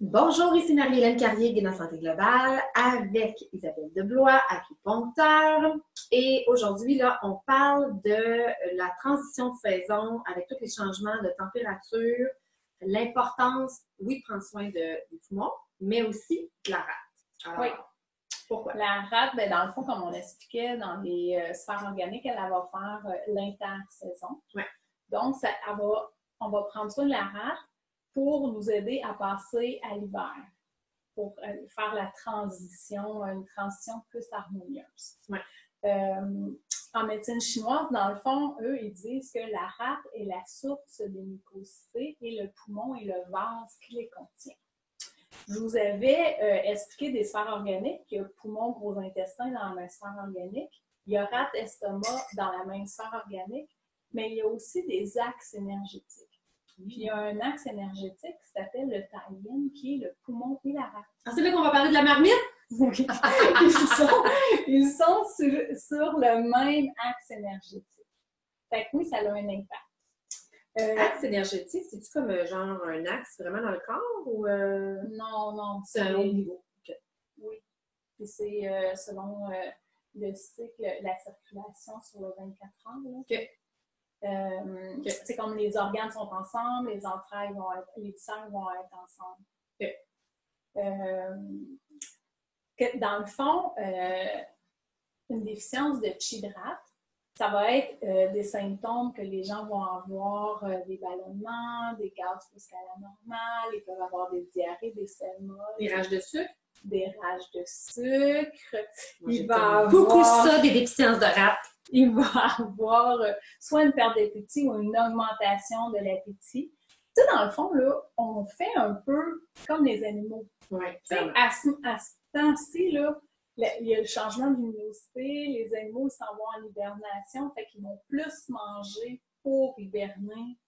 Bonjour, ici Marie-Hélène Carrier, Guide en santé globale, avec Isabelle Deblois, acupuncteur. Et aujourd'hui, là, on parle de la transition de saison avec tous les changements de température, l'importance, oui, de prendre soin des poumons, mais aussi de la rate. Alors, oui. Pourquoi? La rate, ben, dans le fond, comme on expliquait, dans les sphères organiques, elle va faire l'intersaison. Ouais. Donc, on va prendre soin de la rate pour nous aider à passer à l'hiver, pour faire la transition, une transition plus harmonieuse. Ouais. En médecine chinoise, dans le fond, eux, ils disent que la rate est la source des mucosités et le poumon est le vase qui les contient. Je vous avais expliqué des sphères organiques. Il y a poumon, gros intestin dans la même sphère organique. Il y a rate, estomac dans la même sphère organique. Mais il y a aussi des axes énergétiques. Puis il y a un axe énergétique qui s'appelle le taïyin, qui est le poumon et la rate. Ah, c'est là qu'on va parler de la marmite? ils sont sur le même axe énergétique. Fait que oui, ça a un impact. Axe énergétique, c'est-tu comme genre un axe vraiment dans le corps ou Non. C'est un haut niveau? Okay. Oui. Puis c'est selon le cycle, la circulation sur le 24 heures. Là. Okay. C'est comme les organes sont ensemble, les entrailles vont être, les viscères vont être ensemble. Okay. Dans le fond, une déficience de chi de rate, ça va être des symptômes que les gens vont avoir, des ballonnements, des gaz plus qu'à la normale, ils peuvent avoir des diarrhées, des selles molles. Des rages de sucre? Des rages de sucre. Moi, il va avoir beaucoup ça, des déficiences de rate. Il va avoir soit une perte d'appétit ou une augmentation de l'appétit. Tu sais, dans le fond, là, on fait un peu comme les animaux. Oui, à ce temps-ci, là, il y a le changement de luminosité, les animaux ils s'en vont en hibernation, fait qu'ils vont plus manger pour hiberner.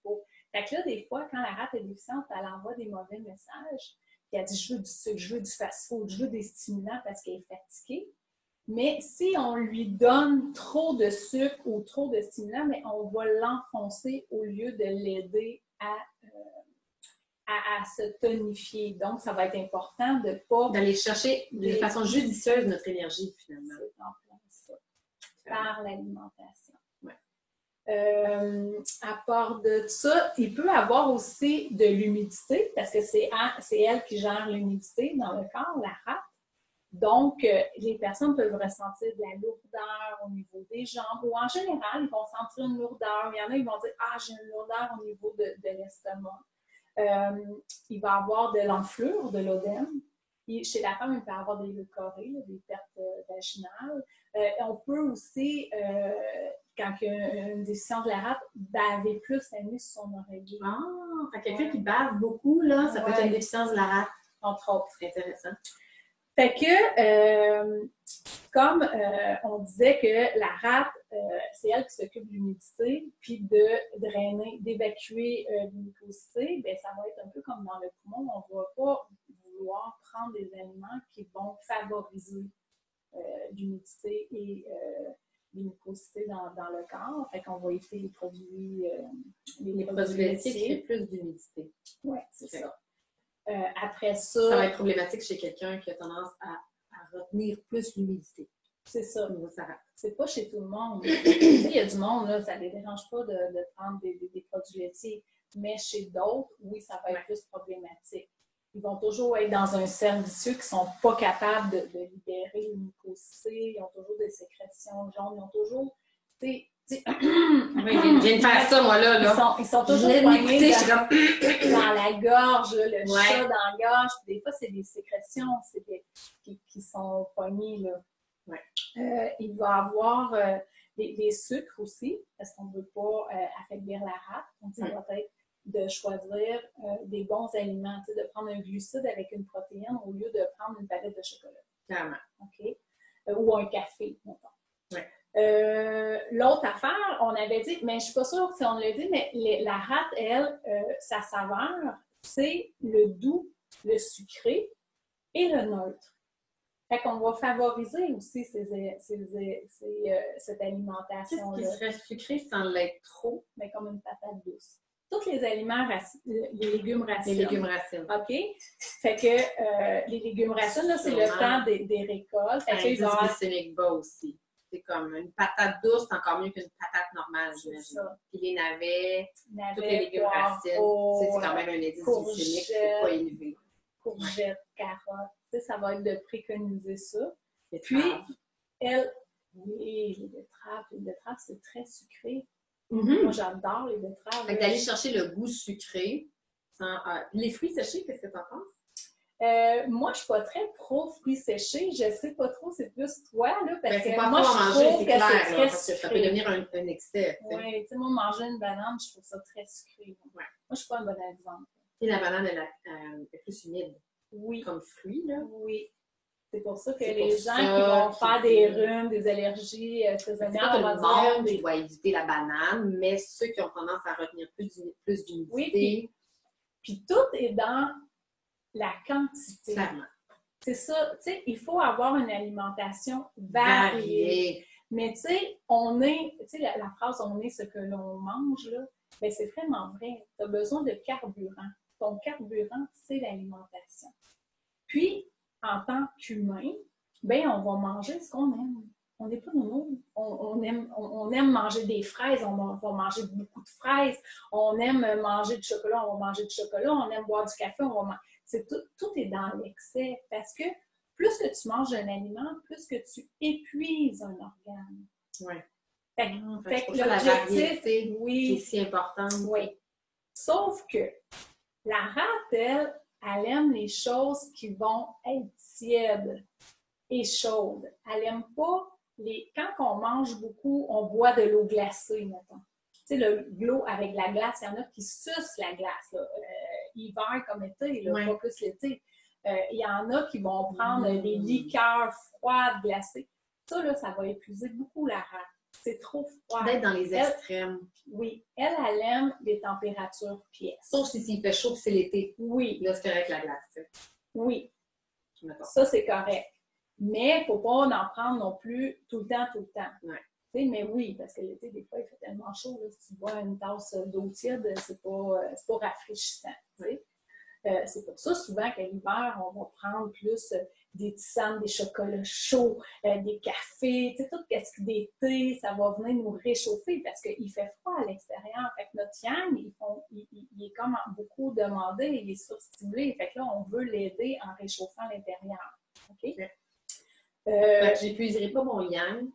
Fait que là, des fois, quand la rate est déficiente, elle envoie des mauvais messages. Puis elle dit, je veux du sucre, je veux du fast-food, je veux des stimulants parce qu'elle est fatiguée. Mais si on lui donne trop de sucre ou trop de stimulants, mais on va l'enfoncer au lieu de l'aider à se tonifier. Donc, ça va être important de ne pas... D'aller chercher de façon judicieuse notre énergie, finalement. C'est en plein ça. Par l'alimentation. Ouais. À part de ça, il peut avoir aussi de l'humidité, parce que c'est elle qui gère l'humidité dans le corps, la rate. Donc, les personnes peuvent ressentir de la lourdeur au niveau des jambes, ou en général, ils vont sentir une lourdeur. Il y en a, ils vont dire « Ah, j'ai une lourdeur au niveau de l'estomac. » Il va avoir de l'enflure, de l'œdème. Chez la femme, il peut y avoir des leucorrhées, des pertes vaginales. On peut aussi, quand il y a une déficience de la rate, baver plus la nuit sur son oreiller. Ah, quelqu'un qui bave beaucoup, là, ça peut être une déficience de la rate. Entre autres. C'est intéressant. Fait que, comme on disait que la rate, c'est elle qui s'occupe de l'humidité, puis de drainer, d'évacuer l'humidité, bien, ça va être un peu comme dans le poumon, on ne va pas vouloir prendre des aliments qui vont favoriser l'humidité et l'humidité dans le corps. Fait qu'on va éviter les produits laitiers qui créent plus d'humidité. Oui, c'est ça. Après ça... Ça va être problématique chez quelqu'un qui a tendance à retenir plus l'humidité. C'est ça. Ça c'est pas chez tout le monde. Il y a du monde, là, ça ne les dérange pas de prendre des produits laitiers. Mais chez d'autres, oui, ça va être plus problématique. Ils vont toujours être dans un cercle vicieux qui ne sont pas capables de libérer une mucosité. Ils ont toujours des sécrétions jaunes. Ils ont toujours... Oui, je viens de faire ça, moi, là. Ils sont toujours poignés dans la gorge, là, le chat dans la gorge. Puis des fois, c'est des sécrétions qui sont poignées, là. Ouais. Il va avoir des sucres aussi, parce qu'on ne veut pas affaiblir la rate. Donc, ça va être de choisir des bons aliments, de prendre un glucide avec une protéine au lieu de prendre une palette de chocolat. Clairement. OK? Ou un café, mettons. Ouais. L'autre affaire, on avait dit, mais je ne suis pas sûre si on l'a dit, mais la rate, elle, sa saveur, c'est le doux, le sucré et le neutre. Fait qu'on va favoriser aussi cette alimentation-là. Qu'est-ce qui serait sucré sans l'être trop? Mais comme une patate douce. Toutes les aliments les légumes racines. Les légumes racines. OK? Fait que les légumes racines, là, c'est le temps des récoltes. Fait Indice glycémique bas aussi. C'est comme une patate douce, c'est encore mieux qu'une patate normale, j'imagine. Puis les navets, tous les légumes racines, c'est quand même un indice glycémique qui n'est pas élevé. Courgettes, carottes, ça va être de préconiser ça. Puis, elle, oui, les betteraves, c'est très sucré. Moi, j'adore les betteraves. Fait que d'aller chercher le goût sucré. Les fruits séchés, qu'est-ce que tu en penses? Moi, je ne suis pas très pro fruits séchés. Je ne sais pas trop, c'est plus toi, là, parce que pas moi, je trouve que c'est très parce que ça peut devenir un excès. Oui, tu sais, moi, manger une banane, je trouve ça très sucré. Ouais. Moi, je ne suis pas un bon exemple. Et la banane, elle est plus humide. Oui. Comme fruit, là. Oui. C'est pour ça que les gens qui vont faire des rhumes, des allergies saisonnières, tout le monde doit éviter la banane, mais ceux qui ont tendance à retenir plus d'humidité. Oui, puis tout est dans la quantité. Clairement. C'est ça, tu sais, il faut avoir une alimentation variée. Mais tu sais, la phrase « on est ce que l'on mange », là, ben c'est vraiment vrai. Tu as besoin de carburant. Ton carburant, c'est l'alimentation. Puis, en tant qu'humain, ben on va manger ce qu'on aime. On n'est pas nounou. On aime manger des fraises, on va manger beaucoup de fraises. On aime manger du chocolat, on va manger du chocolat. On aime boire du café, on va manger. Tout est dans l'excès. Parce que plus que tu manges un aliment, plus que tu épuises un organe. Oui. Fait que la variété qui est si importante. Oui. Sauf que la rate, elle aime les choses qui vont être tièdes et chaudes. Elle n'aime pas quand on mange beaucoup, on boit de l'eau glacée, mettons. Tu sais, l'eau avec la glace, il y en a qui sucent la glace, là. Hiver comme été, là, pas plus l'été. Il y en a qui vont prendre des liqueurs froides, glacées. Ça, là, ça va épuiser beaucoup la rate. C'est trop froid. D'être dans les extrêmes. Oui. Elle aime les températures pièces. Sauf si il fait chaud, c'est l'été. Oui. Là, c'est correct la glace. Oui. Ça, c'est correct. Mais il ne faut pas en prendre non plus tout le temps. Ouais. Mais oui, parce que l'été, des fois, il fait tellement chaud. Là, si tu bois une tasse d'eau tiède, c'est pas rafraîchissant. C'est pour ça, souvent, qu'à l'hiver, on va prendre plus des tisanes, des chocolats chauds, des cafés, tout ce qui des thés, ça va venir nous réchauffer parce qu'il fait froid à l'extérieur. Fait que notre yang, il est comme beaucoup demandé, il est surstimulé. Fait que là, on veut l'aider en réchauffant l'intérieur. OK? Fait que j'épuiserai pas mon yang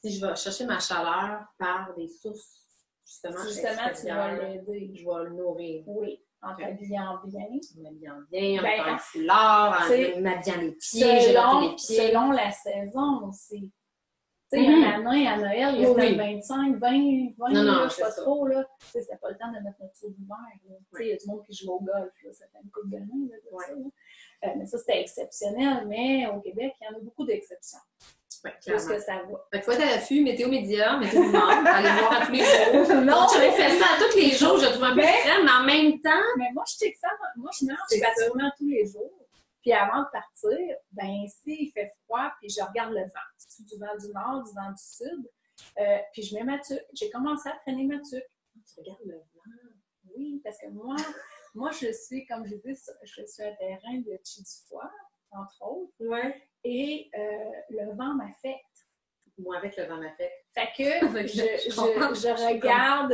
si je vais chercher ma chaleur par des sources justement tu vas l'aider. Je vais le nourrir. Oui. En t'habillant bien. En m'habillant bien, en mettant un foulard, en m'habillant les pieds, selon la saison aussi. Tu sais, il y a un an à Noël, il y a peut-être 25, 20, je sais pas trop, là. Tu sais, c'est pas le temps de mettre notre saut d'hiver. Tu sais, il y a du monde qui joue au golf, là. Ça fait une couple d'années, là, mais ça, c'était exceptionnel. Mais au Québec, il y en a beaucoup d'exceptions. Ouais, parce que ça va. Fait que faut être à l'affût, météo média, météo monde, aller voir à tous les jours. Non, je fais ça à tous les jours, je trouve un peu extrême, mais en même temps. Mais moi, je check ça. Moi, je mange pratiquement tous les jours. Puis avant de partir, ben s'il fait froid, puis je regarde le vent. C'est du vent du nord, du vent du sud. Puis je mets ma tuque. J'ai commencé à traîner ma tuque. Tu regardes le vent? Oui, parce que moi, je suis, comme je dis, je suis un terrain de chi du foie, entre autres. Ouais. Et le vent m'affecte. Moi, avec le vent m'affecte. Fait que je regarde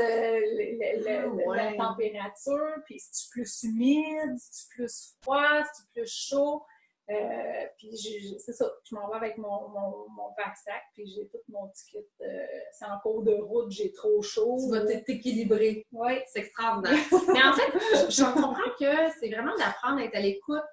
la température, puis c'est-tu plus humide, c'est-tu plus froid, c'est-tu plus chaud. Puis c'est ça, je m'en vais avec mon pack-sac, puis j'ai tout mon ticket. C'est en cours de route, j'ai trop chaud. Tu vas t'équilibrer. Oui. C'est extraordinaire. Mais en fait, je comprends que c'est vraiment d'apprendre à être à l'écoute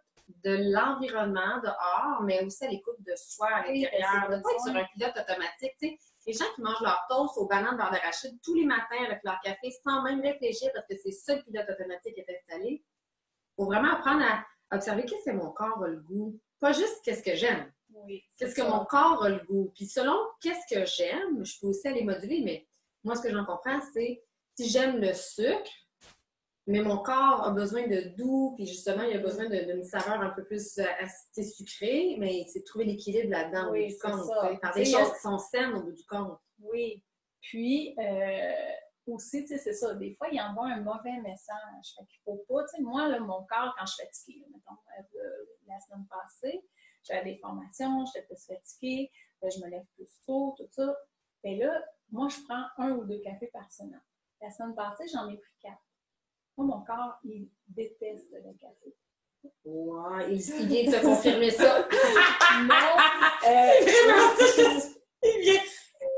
de l'environnement dehors, mais aussi à l'écoute de soi à l'intérieur. Pas être sur un pilote automatique. Tu sais, les gens qui mangent leur toast aux bananes beurre d'arachide tous les matins avec leur café sans même réfléchir parce que c'est ça le pilote automatique qui est installé. Il faut vraiment apprendre à observer qu'est-ce que mon corps a le goût. Pas juste qu'est-ce que j'aime. Oui, qu'est-ce que mon corps a le goût. Puis selon qu'est-ce que j'aime, je peux aussi aller moduler, mais moi, ce que j'en comprends, c'est si j'aime le sucre, mais mon corps a besoin de doux, puis justement, il a besoin d'une saveur un peu plus sucrée, mais c'est de trouver l'équilibre là-dedans au bout du compte. Par des choses qui sont saines au bout du compte. Oui. Puis, aussi, tu sais, c'est ça, des fois, il envoie un mauvais message. Fait qu'il faut pas, tu sais, moi, là, mon corps, quand je suis fatiguée, mettons, la semaine passée, j'avais des formations, j'étais plus fatiguée, je me lève plus tôt, tout ça. Et là, moi, je prends 1 ou 2 cafés par semaine. La semaine passée, j'en ai pris 4. Moi, mon corps, il déteste le café. Wow, il vient de te confirmer ça. Non, il vient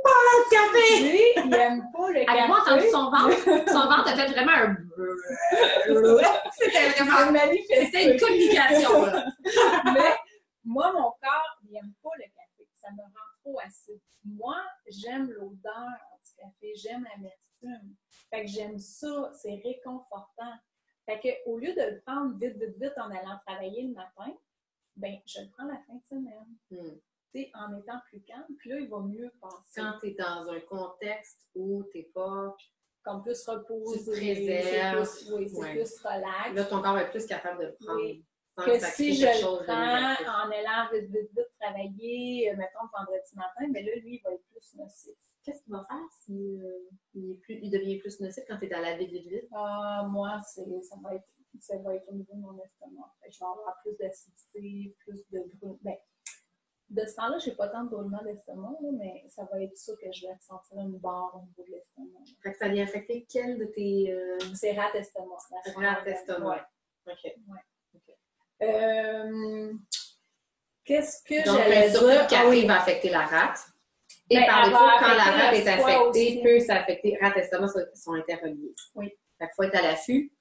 pas le café! lui, il aime pas le café. Avez-vous entendu son ventre? Son ventre a fait vraiment un... C'était vraiment... manifesté. C'était une communication, là. Mais moi, mon corps, il n'aime pas le café. Ça me rend trop acide. Moi, j'aime l'odeur du café. J'aime l'amertume. Fait que j'aime ça. C'est réconfortant. Fait que au lieu de le prendre vite en allant travailler le matin, ben je le prends la fin de semaine. Tu sais, en étant plus calme. Puis là, il va mieux passer. Quand tu es dans un contexte où tu n'es pas... Comme plus reposé. Tu te réserves. Oui, c'est plus relax. Là, ton corps va être plus capable de le prendre. Oui. Que si je le prends en allant vite travailler, mettons le vendredi matin, mais là, lui, il va être plus nocif. Qu'est-ce qu'il va faire s'il il devient plus nocif quand tu es dans la vite? Moi, ça va être au niveau de mon estomac. Je vais avoir plus d'acidité, plus de brûlement. Ben, de ce temps-là, je n'ai pas tant de brûlement d'estomac, mais ça va être ça que je vais ressentir une barre au niveau de l'estomac. Fait que ça vient affecter quel de tes... C'est rate-estomac. Rate-estomac. Ouais. OK. Ouais. Qu'est-ce que donc, j'allais dire? Le café va affecter la rate. Et Ben, par défaut, quand la rate le est foie affectée, aussi. peut s'affecter. Rate et estomac sont interreliés. Oui. Fait qu'il faut être à l'affût.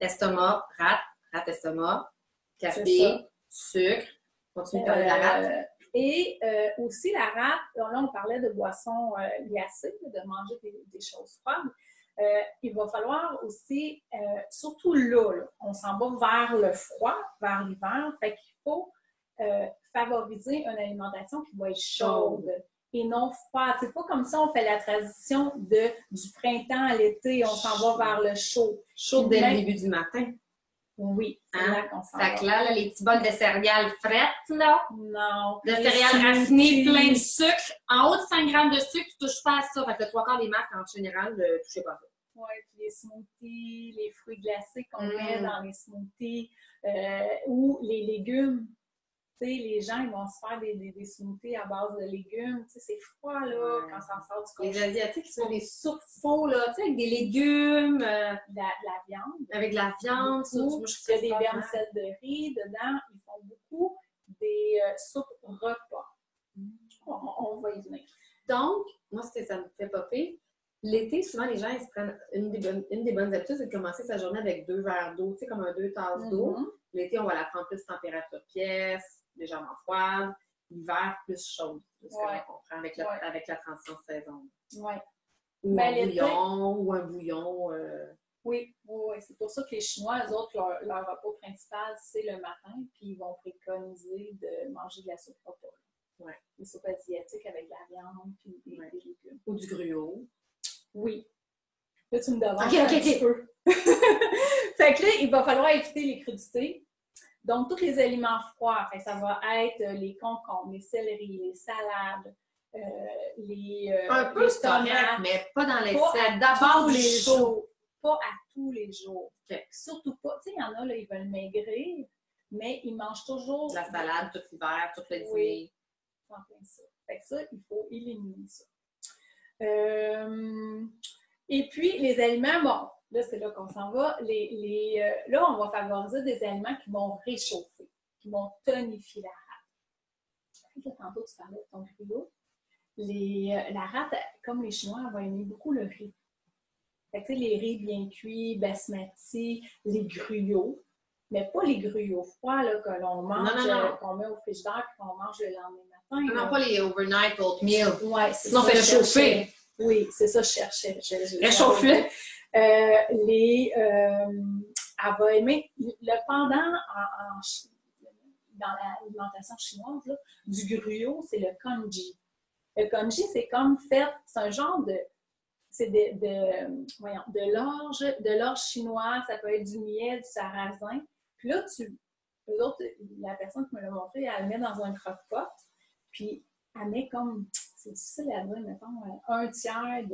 Estomac, rate, estomac, café, sucre. Continue de parler de la rate. Et aussi la rate, là on parlait de boissons glacées, de manger des choses froides. Il va falloir aussi, surtout là, on s'en va vers le froid, vers l'hiver, fait qu'il faut favoriser une alimentation qui va être chaude et non froide. C'est pas comme ça on fait la transition du printemps à l'été, on s'en va vers le chaud. Chaud dès le début du matin. Oui, c'est là qu'on s'en va. Fait que là, les petits bols de céréales fraîtes, là. Non. De céréales raffinées, plein de sucre. En haut de 5 grammes de sucre, tu touches pas à ça. Fait que le 3/4 des marques, en général, ne touchez pas à ça. Oui, puis les smoothies, les fruits glacés qu'on met dans les smoothies, ou les légumes. Tu sais, les gens, ils vont se faire des smoothies à base de légumes. Tu sais, c'est froid, là, quand ça sort du congélateur. Les Asiatiques, ils font des soupes faux, là, tu sais, avec des légumes. De la viande. Avec de la viande. Beaucoup. Il y a des vermicelles de riz dedans. Ils font beaucoup des soupes repas. On va y venir. Donc, moi, ça me fait popper. L'été, souvent, les gens, ils se prennent une des bonnes habitudes, c'est de commencer sa journée avec 2 verres d'eau, tu sais, comme 2 tasses d'eau. L'été, on va la prendre plus température pièce, légèrement froide. L'hiver, plus chaude, c'est ce qu'on comprend avec la transition de saison. Oui. Ou un bouillon. Oui, c'est pour ça que les Chinois, eux autres, leur repas principal, c'est le matin, puis ils vont préconiser de manger de la soupe repas. Ouais. Des soupes asiatiques avec de la viande, puis des légumes. Ou du gruau. Oui. Là, tu me demandes un petit peu. Fait que là, il va falloir éviter les crudités. Donc, tous les aliments froids, ça va être les concombres, les céleris, les salades, un peu les tomates, mais pas dans l'excès. D'abord les jours. Pas à tous les jours. Okay. Surtout pas. Tu sais, il y en a, là, ils veulent maigrir, mais ils mangent toujours... De la salade tout l'hiver, tout le dîner. Oui, en plein ça. Fait que ça, il faut éliminer ça. Et puis, les aliments, bon, là, c'est là qu'on s'en va. Là, on va favoriser des aliments qui vont réchauffer, qui vont tonifier la rate. Là, tantôt, tu parlais de ton gruau. La rate, comme les Chinois, elle va aimer beaucoup le riz. Fait que, tu sais, les riz bien cuits, basmati, les gruyos, mais pas les gruyos froids là, que l'on mange, qu'on met au frigidaire et qu'on mange le lendemain matin. Non, pas les overnight oatmeal. Oui, c'est ça. Sinon, on fait le chauffer. Oui, c'est ça, je cherchais. Réchauffe-le. Elle va aimer le pendant dans l'alimentation chinoise là, du gruau, c'est le congee. Le congee, c'est comme fait, c'est un genre de l'orge chinoise, ça peut être du miel, du sarrasin. Puis là, la personne qui me l'a montré, elle le met dans un croque-pot, puis elle met comme, c'est difficile à dire, mettons, un tiers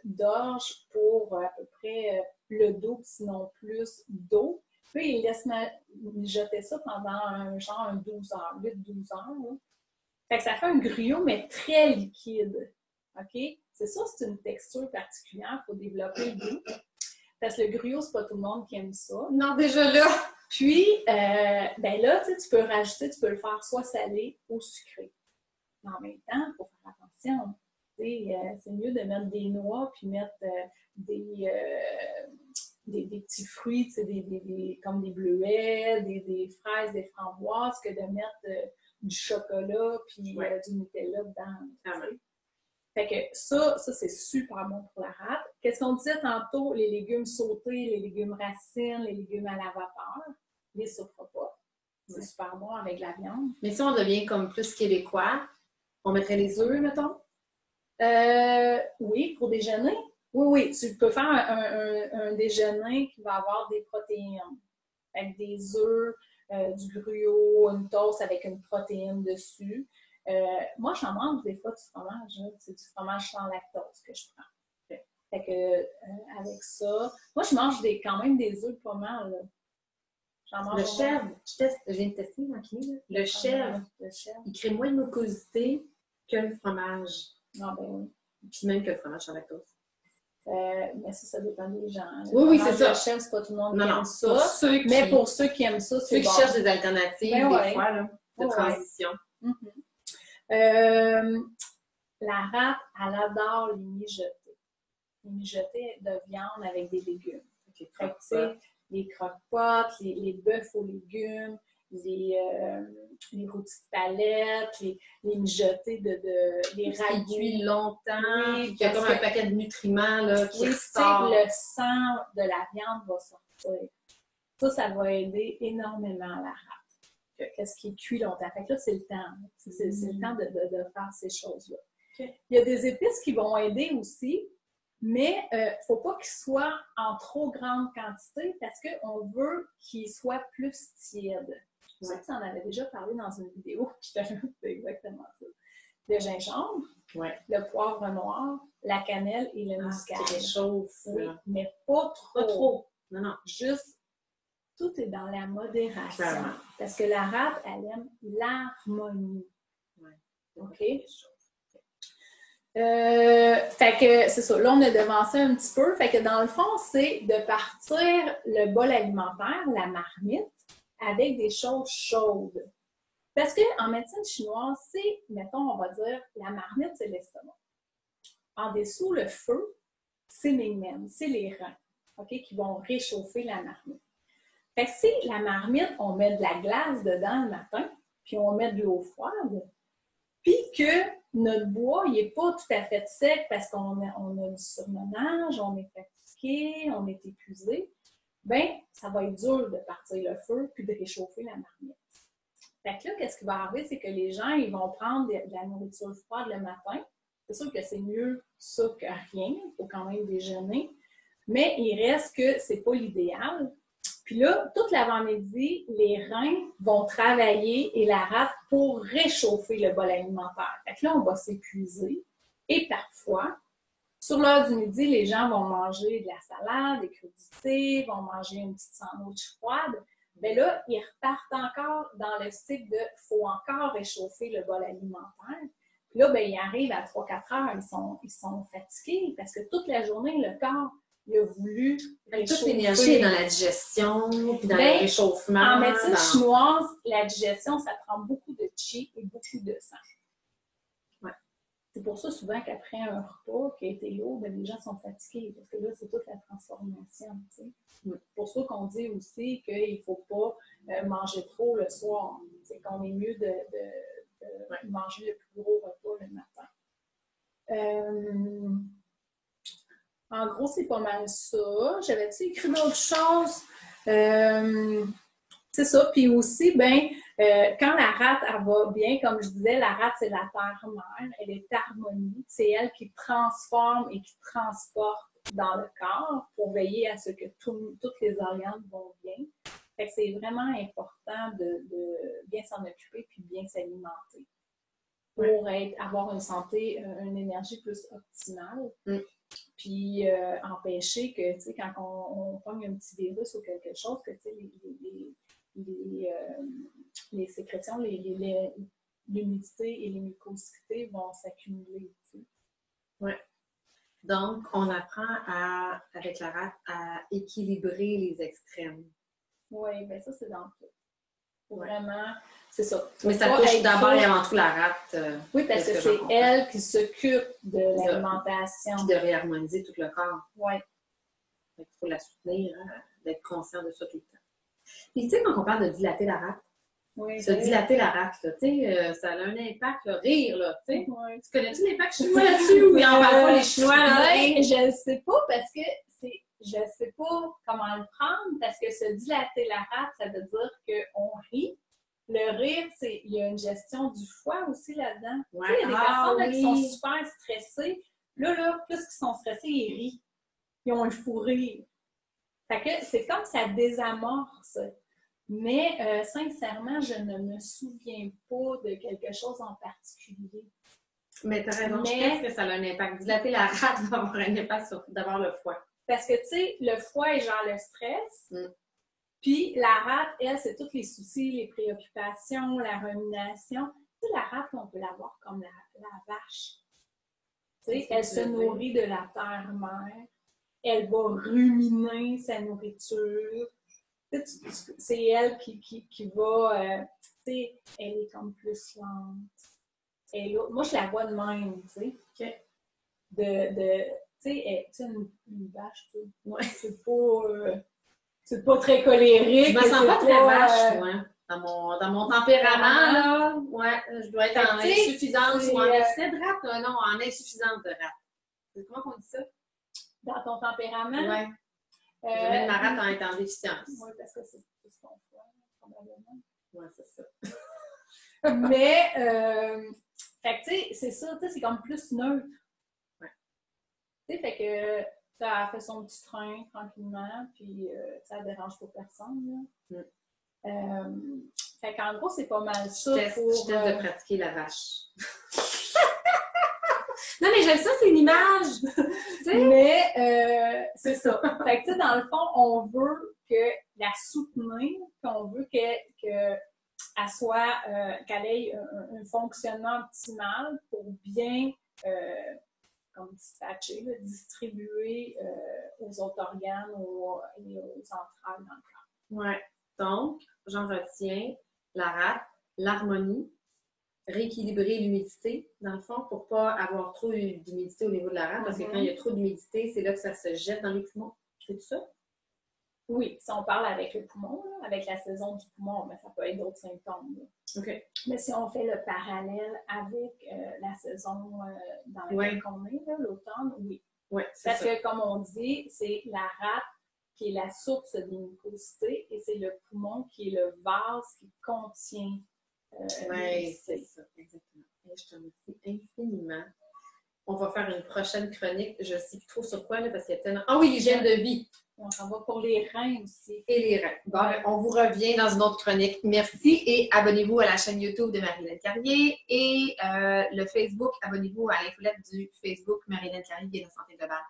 d'orge pour à peu près le dos, sinon plus d'eau. Puis, il laisse mijoter ça pendant un 12 heures, 8-12 heures. Là. Fait que ça fait un gruau, mais très liquide. OK? C'est ça, c'est une texture particulière. Il faut développer le goût. Parce que le gruau, c'est pas tout le monde qui aime ça. Non, déjà là! Puis, ben là, tu peux rajouter, tu peux le faire soit salé ou sucré. Mais en même temps, il faut faire attention. C'est mieux de mettre des noix puis mettre des petits fruits, comme des bleuets, des fraises, des framboises, que de mettre du chocolat puis du Nutella dedans. Fait que ça c'est super bon pour la rate. Qu'est-ce qu'on disait tantôt? Les légumes sautés, les légumes racines, les légumes à la vapeur, les souffres pas. C'est super bon avec la viande. Mais si on devient comme plus québécois, on mettrait les œufs, mettons? Oui, pour déjeuner. Oui, tu peux faire un déjeuner qui va avoir des protéines. Avec des œufs, du gruau, une toast avec une protéine dessus. Moi, j'en mange des fois du fromage. C'est du fromage sans lactose que je prends. Fait que, avec ça, moi, je mange quand même des œufs pas mal. J'en mange le chèvre, je viens de tester dans le chèvre, il crée moins de mucosité que le fromage. Ah, ben oui. Puis même que le fromage sans lactose. Mais ça dépend des gens. Oui, c'est ça. Le chèvre, c'est pas tout le monde qui aime ça. Pour ceux qui aiment ça, c'est bon. Ceux qui cherchent des alternatives, des fois, là, de transition. La rate, elle adore les mijotés. Les mijotés de viande avec des légumes. Les croque-potes, les bœufs aux légumes, les rôtis de palette, les mijotés les ragoûts. Qui cuit longtemps, puis il y a comme un paquet de nutriments là, qui ressort. Le sang de la viande va sortir. Ça va aider énormément la rate. Qu'est-ce qui est cuit longtemps? Fait que là, c'est le temps. C'est le temps de faire ces choses-là. Okay. Il y a des épices qui vont aider aussi, mais il ne faut pas qu'ils soient en trop grande quantité parce qu'on veut qu'ils soient plus tièdes. Je sais que tu en avais déjà parlé dans une vidéo, je t'avais fait exactement ça. Le gingembre, le poivre noir, la cannelle et le muscade. C'est chauffe. Oui, mais pas trop. Pas trop. Non. Juste, tout est dans la modération. Clairement. Parce que la rate, elle aime l'harmonie. OK? Fait que c'est ça. Là, on a devancé un petit peu. Fait que dans le fond, c'est de partir le bol alimentaire, la marmite, avec des choses chaudes. Parce qu'en médecine chinoise, c'est, mettons, on va dire, la marmite, c'est l'estomac. En dessous, le feu, c'est les mêmes, c'est les reins, OK, qui vont réchauffer la marmite. Fait que si la marmite, on met de la glace dedans le matin, puis on met de l'eau froide, puis que notre bois, il n'est pas tout à fait sec parce qu'on a du surmenage, on est fatigué, on est épuisé, bien, ça va être dur de partir le feu puis de réchauffer la marmite. Fait que là, qu'est-ce qui va arriver, c'est que les gens, ils vont prendre de la nourriture froide le matin. C'est sûr que c'est mieux ça que rien, il faut quand même déjeuner, mais il reste que c'est pas l'idéal. Puis là, toute l'avant-midi, les reins vont travailler et la rate pour réchauffer le bol alimentaire. Fait que là, on va s'épuiser. Et parfois, sur l'heure du midi, les gens vont manger de la salade, des crudités, vont manger une petite sandwich froide. Bien là, ils repartent encore dans le cycle de « faut encore réchauffer le bol alimentaire ». Puis là, bien, ils arrivent à 3-4 heures, ils sont fatigués parce que toute la journée, le corps, il a voulu réchauffer. Toute l'énergie est dans la digestion, puis dans le réchauffement. En médecine chinoise, la digestion, ça prend beaucoup de qi et beaucoup de sang. Ouais. C'est pour ça souvent qu'après un repas qui a été lourd, ben, les gens sont fatigués parce que là, c'est toute la transformation. Tu sais. C'est pour ça qu'on dit aussi qu'il ne faut pas manger trop le soir. C'est qu'on est mieux de manger le plus gros repas le matin. En gros, c'est pas mal ça. J'avais-tu écrit d'autres choses? C'est ça. Puis aussi, quand la rate, elle va bien, comme je disais, la rate, c'est la terre-mère. Elle est harmonie. C'est elle qui transforme et qui transporte dans le corps pour veiller à ce que toutes les organes vont bien. Fait que c'est vraiment important de bien s'en occuper puis bien s'alimenter pour avoir une santé, une énergie plus optimale. Puis empêcher que, tu sais, quand on pogne un petit virus ou quelque chose, que, tu sais, les sécrétions, l'humidité et les mucosités vont s'accumuler, tu sais. Ouais. Donc, on apprend avec la rate à équilibrer les extrêmes. Oui, bien ça, c'est dans tout. Ouais. Vraiment, c'est ça. Mais ça touche d'abord et avant tout la rate. Oui, parce que c'est elle qui s'occupe de l'alimentation. Puis de réharmoniser tout le corps. Oui. Il faut la soutenir, d'être conscient de ça tout le temps. Puis, tu sais, quand on parle de dilater la rate, dilater la rate, là, tu sais, ça a un impact, là, rire, là, tu sais. Oui. Tu connais-tu l'impact chinois là-dessus ou ils n'en parlent pas, les Chinois, là? Je ne sais pas parce que je ne sais pas comment le prendre parce que se dilater la rate, ça veut dire qu'on rit. Le rire, il y a une gestion du foie aussi là-dedans. Ouais. Tu sais, il y a des personnes là, qui sont super stressées. Là, plus qu'ils sont stressés, ils rient. Ils ont un fou rire. Fait que c'est comme ça désamorce. Mais sincèrement, je ne me souviens pas de quelque chose en particulier. Mais tu as raison, je pense que ça a un impact. Dilater la rate va avoir un impact sur d'abord le foie. Parce que, tu sais, le foie est genre le stress. Puis la rate, elle, c'est tous les soucis, les préoccupations, la rumination. Tu sais, la rate, on peut la voir comme la vache. Tu sais, elle se nourrit de la terre-mère. Elle va ruminer sa nourriture. C'est elle qui va, tu sais, elle est comme plus lente. Moi, je la vois de même, tu sais. Tu sais, une vache, tu sais. Ouais. C'est pas très colérique. Je me sens pas très vache, moi. Dans mon tempérament, là, ouais, je dois être en insuffisance ou en excès de rate. Non, en insuffisance de rate. Comment on dit ça? Dans ton tempérament? Ouais. Je vais mettre ma rate en être en déficience. Oui, parce que c'est ton foie, probablement. Oui, c'est ça. Mais, fait que, tu sais, c'est ça, tu sais, c'est comme plus neutre. Ouais. Tu sais, fait que ça fait son petit train tranquillement, puis ça dérange pas personne, là. Fait qu'en gros, c'est pas mal ça. Je teste de pratiquer la vache. Non, mais j'aime ça, c'est une image! Mais c'est ça. Fait que, tu sais, dans le fond, on veut la soutenir, puis on veut qu'elle ait un fonctionnement optimal pour bien, comme dispatcher, distribuer aux autres organes et aux entrailles dans le corps. Oui. Donc, j'en retiens la rate, l'harmonie, rééquilibrer l'humidité, dans le fond, pour ne pas avoir trop d'humidité au niveau de la rate, parce que quand il y a trop d'humidité, c'est là que ça se jette dans les poumons. C'est tout ça? Oui, si on parle avec le poumon, là, avec la saison du poumon, mais ça peut être d'autres symptômes. Là. OK. Mais si on fait le parallèle avec la saison dans laquelle on est, l'automne, oui. Oui, parce que, comme on dit, c'est la rate qui est la source des mucosités et c'est le poumon qui est le vase qui contient oui, c'est ça, exactement. Et je te remercie infiniment. On va faire une prochaine chronique. Je ne sais plus trop sur quoi, là, parce qu'il y a tellement... Ah oui, l'hygiène de vie. On s'en va pour les reins aussi. Et les reins. Bon, on vous revient dans une autre chronique. Merci et abonnez-vous à la chaîne YouTube de Marie-Hélène Carrier et le Facebook. Abonnez-vous à l'infolette du Facebook Marie-Hélène Carrier et la santé globale.